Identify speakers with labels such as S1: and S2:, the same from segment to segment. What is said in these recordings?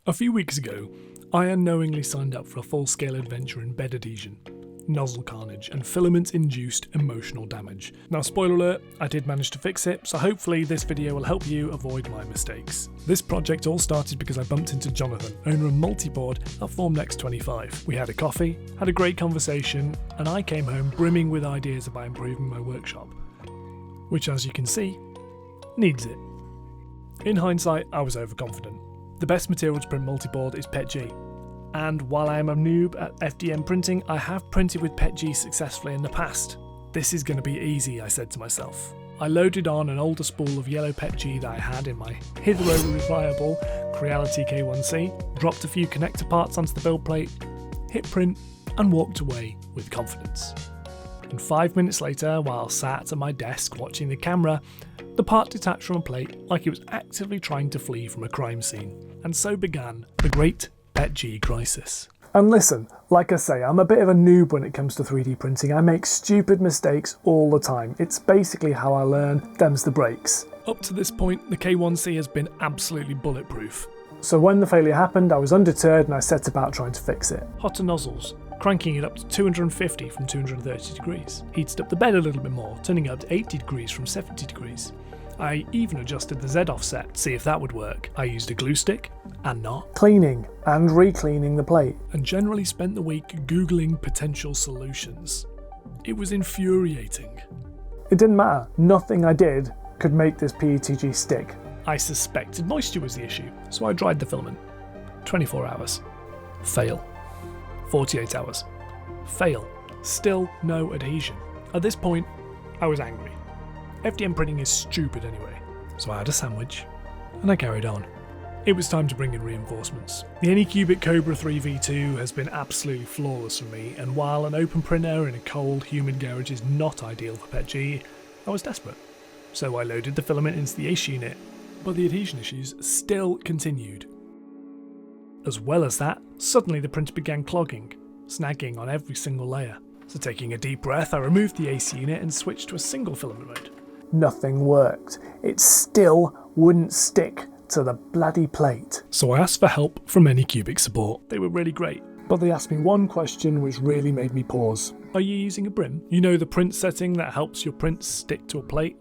S1: A few weeks ago, I unknowingly signed up for a full-scale adventure in bed adhesion, nozzle carnage, and filament-induced emotional damage. Now, spoiler alert, I did manage to fix it, so hopefully this video will help you avoid my mistakes. This project all started because I bumped into Jonathan, owner of Multiboard at Formnext 25. We had a coffee, had a great conversation, and I came home brimming with ideas about improving my workshop, which, as you can see, needs it. In hindsight, I was overconfident. The best material to print multiboard is PETG, and while I am a noob at FDM printing, I have printed with PETG successfully in the past. This is going to be easy, I said to myself. I loaded on an older spool of yellow PETG that I had in my hitherto reliable Creality K1C, dropped a few connector parts onto the build plate, hit print, and walked away with confidence. And 5 minutes later, while sat at my desk watching the camera, the part detached from a plate like it was actively trying to flee from a crime scene. And so began the great PETG crisis. And listen, like I say, I'm a bit of a noob when it comes to 3D printing. I make stupid mistakes all the time. It's basically how I learn, them's the breaks. Up to this point, the K1C has been absolutely bulletproof. So when the failure happened, I was undeterred and I set about trying to fix it. Hotter nozzles, cranking it up to 250 from 230 degrees. Heated up the bed a little bit more, turning it up to 80 degrees from 70 degrees. I even adjusted the Z offset to see if that would work. I used a glue stick, and not. Cleaning and re-cleaning the plate. And generally spent the week Googling potential solutions. It was infuriating. It didn't matter. Nothing I did could make this PETG stick. I suspected moisture was the issue, so I dried the filament. 24 hours. Fail. 48 hours. Fail. Still no adhesion. At this point, I was angry. FDM printing is stupid anyway, so I had a sandwich, and I carried on. It was time to bring in reinforcements. The Anycubic Cobra 3 V2 has been absolutely flawless for me, and while an open printer in a cold, humid garage is not ideal for PETG, I was desperate. So I loaded the filament into the ACE unit, but the adhesion issues still continued. As well as that, suddenly the printer began clogging, snagging on every single layer. So taking a deep breath, I removed the ACE unit and switched to a single filament mode. Nothing worked. It still wouldn't stick to the bloody plate. So I asked for help from Anycubic support. They were really great, but they asked me one question which really made me pause. Are you using a brim? You know, the print setting that helps your print stick to a plate?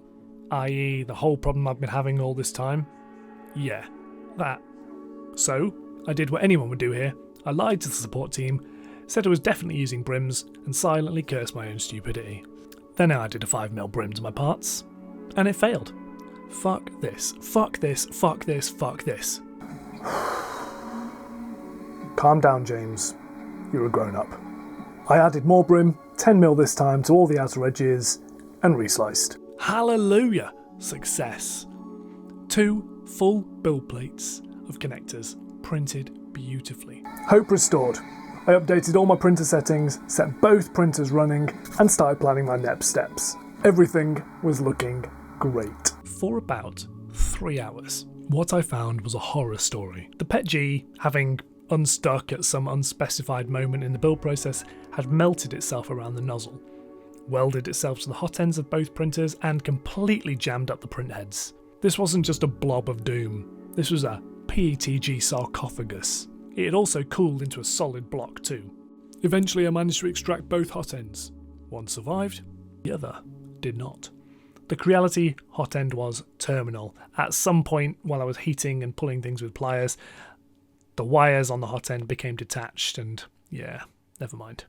S1: i.e. the whole problem I've been having all this time? Yeah, that. So I did what anyone would do here. I lied to the support team, said I was definitely using brims, and silently cursed my own stupidity. Then I added a 5mm brim to my parts, and it failed. Fuck this, fuck this, fuck this, fuck this. Calm down, James. You're a grown-up. I added more brim, 10mm this time, to all the outer edges, and resliced. Hallelujah! Success. 2 full build plates of connectors, printed beautifully. Hope restored. I updated all my printer settings, set both printers running, and started planning my next steps. Everything was looking great. For about 3 hours, what I found was a horror story. The PETG, having unstuck at some unspecified moment in the build process, had melted itself around the nozzle, welded itself to the hot ends of both printers, and completely jammed up the print heads. This wasn't just a blob of doom, this was a PETG sarcophagus. It had also cooled into a solid block too. Eventually I managed to extract both hot ends. One survived, the other did not. The Creality hot end was terminal. At some point while I was heating and pulling things with pliers, the wires on the hot end became detached and yeah, never mind.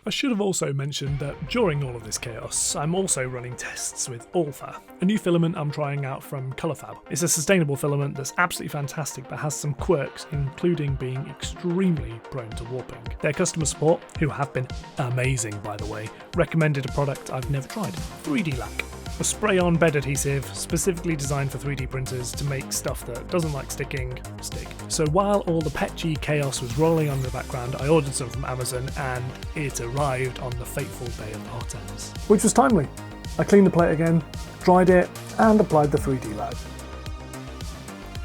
S1: I should have also mentioned that during all of this chaos, I'm also running tests with Alpha, a new filament I'm trying out from ColourFab. It's a sustainable filament that's absolutely fantastic but has some quirks, including being extremely prone to warping. Their customer support, who have been amazing by the way, recommended a product I've never tried, 3D Lac. A spray-on bed adhesive specifically designed for 3D printers to make stuff that doesn't like sticking, stick. So while all the PETG chaos was rolling on in the background, I ordered some from Amazon and it arrived on the fateful day of the hot ends. Which was timely. I cleaned the plate again, dried it, and applied the 3D Lac.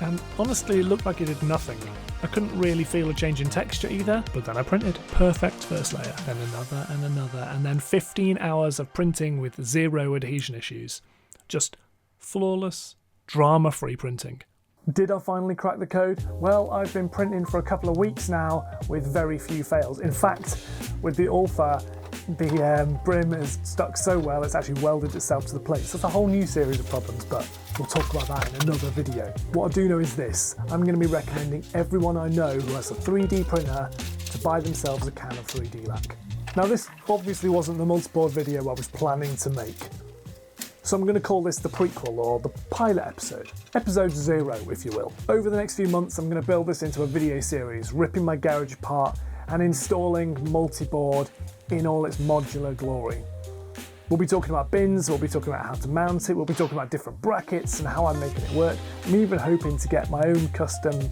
S1: And honestly, it looked like it did nothing. I couldn't really feel a change in texture either, but then I printed. Perfect first layer, then another and another, and then 15 hours of printing with 0 adhesion issues. Just flawless, drama-free printing. Did I finally crack the code? Well, I've been printing for a couple of weeks now with very few fails. In fact, with the Alpha, the brim is stuck so well it's actually welded itself to the plate. So it's a whole new series of problems, but we'll talk about that in another video. What I do know is this: I'm going to be recommending everyone I know who has a 3D printer to buy themselves a can of 3D lac. Now this obviously wasn't the multi-board video I was planning to make, so I'm going to call this the prequel, or the pilot episode. Episode 0, if you will. Over the next few months I'm going to build this into a video series, ripping my garage apart and installing multi-board in all its modular glory. We'll be talking about bins, we'll be talking about how to mount it, we'll be talking about different brackets and how I'm making it work. I'm even hoping to get my own custom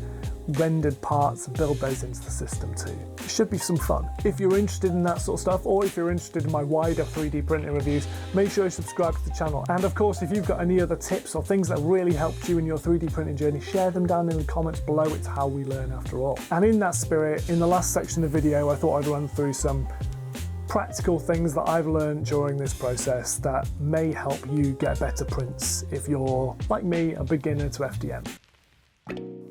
S1: rendered parts and build those into the system too. It should be some fun. If you're interested in that sort of stuff, or if you're interested in my wider 3D printing reviews, make sure you subscribe to the channel. And of course, if you've got any other tips or things that really helped you in your 3D printing journey, share them down in the comments below. It's how we learn after all. And in that spirit, in the last section of the video, I thought I'd run through some practical things that I've learned during this process that may help you get better prints if you're, like me, a beginner to FDM.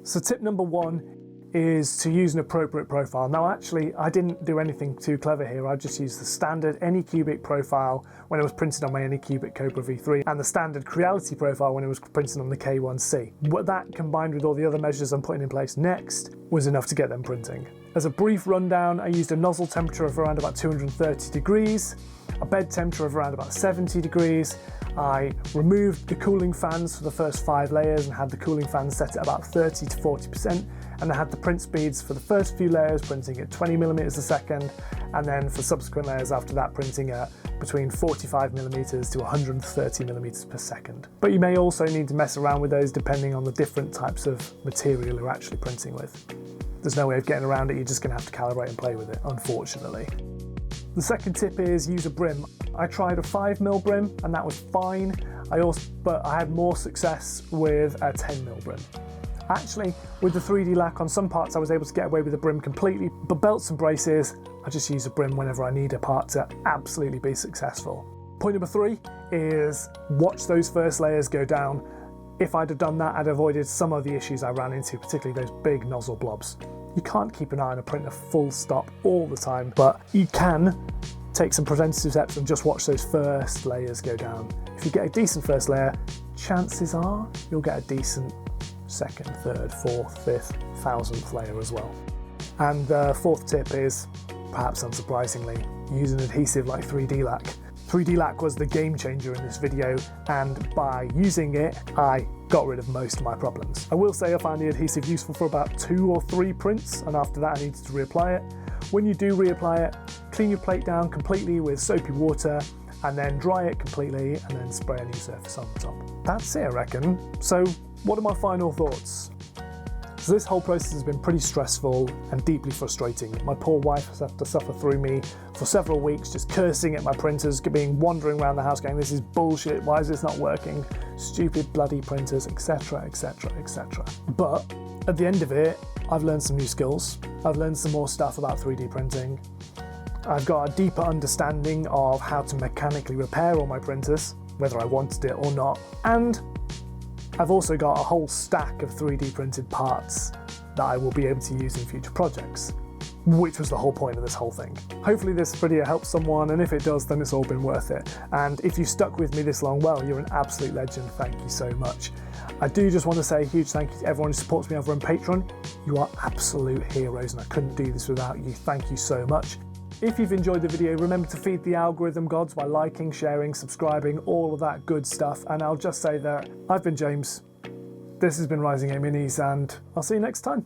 S1: So tip number 1 is to use an appropriate profile. Now actually, I didn't do anything too clever here. I just used the standard Anycubic profile when it was printed on my Anycubic Cobra V3 and the standard Creality profile when it was printed on the K1C. But that, combined with all the other measures I'm putting in place next, was enough to get them printing. As a brief rundown, I used a nozzle temperature of around about 230 degrees, a bed temperature of around about 70 degrees. I removed the cooling fans for the first 5 layers and had the cooling fans set at about 30 to 40%, and I had the print speeds for the first few layers printing at 20 millimeters a second, and then for subsequent layers after that printing at between 45 millimeters to 130 millimeters per second. But you may also need to mess around with those depending on the different types of material you're actually printing with. There's no way of getting around it, you're just going to have to calibrate and play with it, unfortunately. The second tip is use a brim. I tried a 5mm brim and that was fine, but I had more success with a 10mm brim. Actually, with the 3D lac on some parts I was able to get away with the brim completely, but belts and braces, I just use a brim whenever I need a part to absolutely be successful. Point number 3 is watch those first layers go down. If I'd have done that, I'd avoided some of the issues I ran into, particularly those big nozzle blobs. You can't keep an eye on a printer full stop all the time, but you can take some preventative steps and just watch those first layers go down. If you get a decent first layer, chances are you'll get a decent second, third, fourth, fifth, 1000th layer as well. And the fourth tip is, perhaps unsurprisingly, use an adhesive like 3D lac. 3D lac was the game changer in this video, and by using it, I got rid of most of my problems. I will say I found the adhesive useful for about 2 or 3 prints, and after that I needed to reapply it. When you do reapply it, clean your plate down completely with soapy water, and then dry it completely, and then spray a new surface on the top. That's it, I reckon. So what are my final thoughts? So this whole process has been pretty stressful and deeply frustrating. My poor wife has had to suffer through me for several weeks, just cursing at my printers, wandering around the house going, this is bullshit, why is this not working? Stupid bloody printers, etc, etc, etc. But at the end of it, I've learned some new skills. I've learned some more stuff about 3D printing. I've got a deeper understanding of how to mechanically repair all my printers, whether I wanted it or not. And I've also got a whole stack of 3D printed parts that I will be able to use in future projects, which was the whole point of this whole thing. Hopefully this video helps someone, and if it does, then it's all been worth it. And if you stuck with me this long, well, you're an absolute legend. Thank you so much. I do just want to say a huge thank you to everyone who supports me over on Patreon. You are absolute heroes, and I couldn't do this without you. Thank you so much. If you've enjoyed the video, remember to feed the algorithm gods by liking, sharing, subscribing, all of that good stuff. And I'll just say that I've been James, this has been RisingApe Minis, and I'll see you next time.